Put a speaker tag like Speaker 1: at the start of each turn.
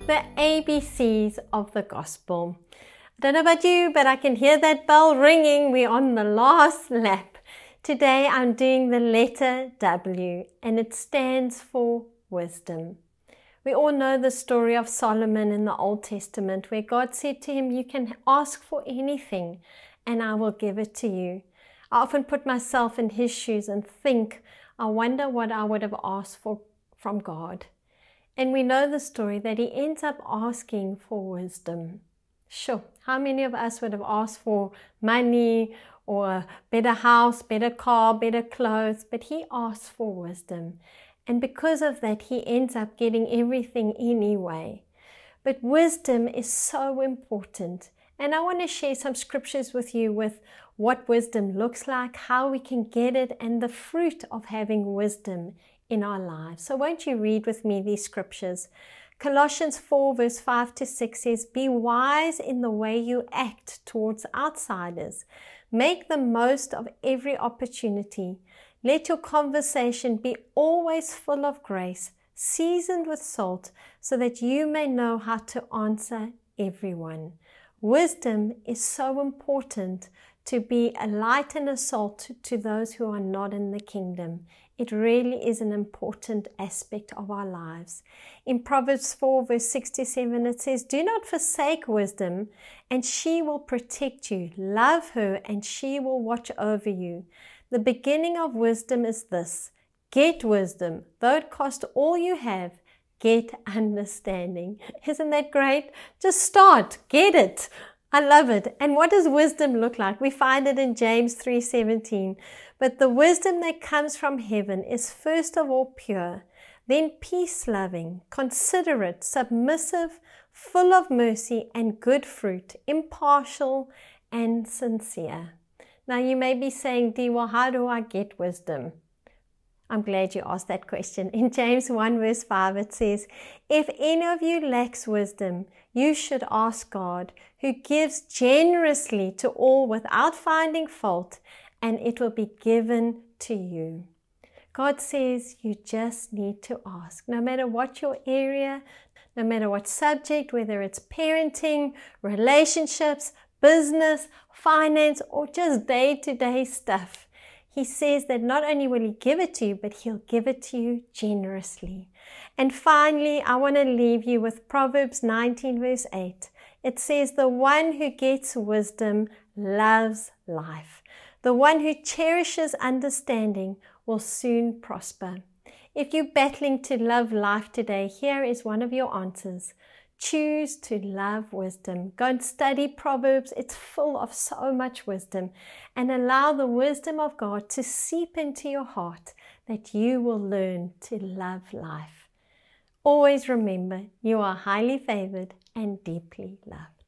Speaker 1: the ABCs of the gospel. I don't know about you, but I can hear that bell ringing. We're on the last lap. Today I'm doing the letter W, and it stands for wisdom. We all know the story of Solomon in the Old Testament, where God said to him, "You can ask for anything and I will give it to you." I often put myself in his shoes and think, I wonder what I would have asked for from God. And we know the story that he ends up asking for wisdom. Sure, how many of us would have asked for money or a better house, better car, better clothes? But he asked for wisdom. And because of that, he ends up getting everything anyway. But wisdom is so important. And I want to share some scriptures with you with what wisdom looks like, how we can get it, and the fruit of having wisdom in our lives. So won't you read with me these scriptures? Colossians 4 verse 5 to 6 says, "Be wise in the way you act towards outsiders. Make the most of every opportunity. Let your conversation be always full of grace, seasoned with salt, so that you may know how to answer everyone." Wisdom is so important to be a light and a salt to those who are not in the kingdom. It really is an important aspect of our lives. In Proverbs 4 verse 67 it says, "Do not forsake wisdom, and she will protect you. Love her, and she will watch over you. The beginning of wisdom is this: get wisdom, though it cost all you have. Get understanding." Isn't that great? Just start. Get it. I love it. And what does wisdom look like? We find it in James 3:17. "But the wisdom that comes from heaven is first of all pure, then peace-loving, considerate, submissive, full of mercy and good fruit, impartial and sincere." Now you may be saying, "Dee, well, how do I get wisdom?" I'm glad you asked that question. In James 1 verse 5 it says, "If any of you lacks wisdom, you should ask God, who gives generously to all without finding fault, and it will be given to you." God says you just need to ask. No matter what your area, no matter what subject, whether it's parenting, relationships, business, finance, or just day-to-day stuff. He says that not only will he give it to you, but he'll give it to you generously. And finally, I want to leave you with Proverbs 19 verse 8. It says, "The one who gets wisdom loves life. The one who cherishes understanding will soon prosper." If you're battling to love life today, here is one of your answers. Choose to love wisdom. Go and study Proverbs. It's full of so much wisdom. And allow the wisdom of God to seep into your heart, that you will learn to love life. Always remember, you are highly favored and deeply loved.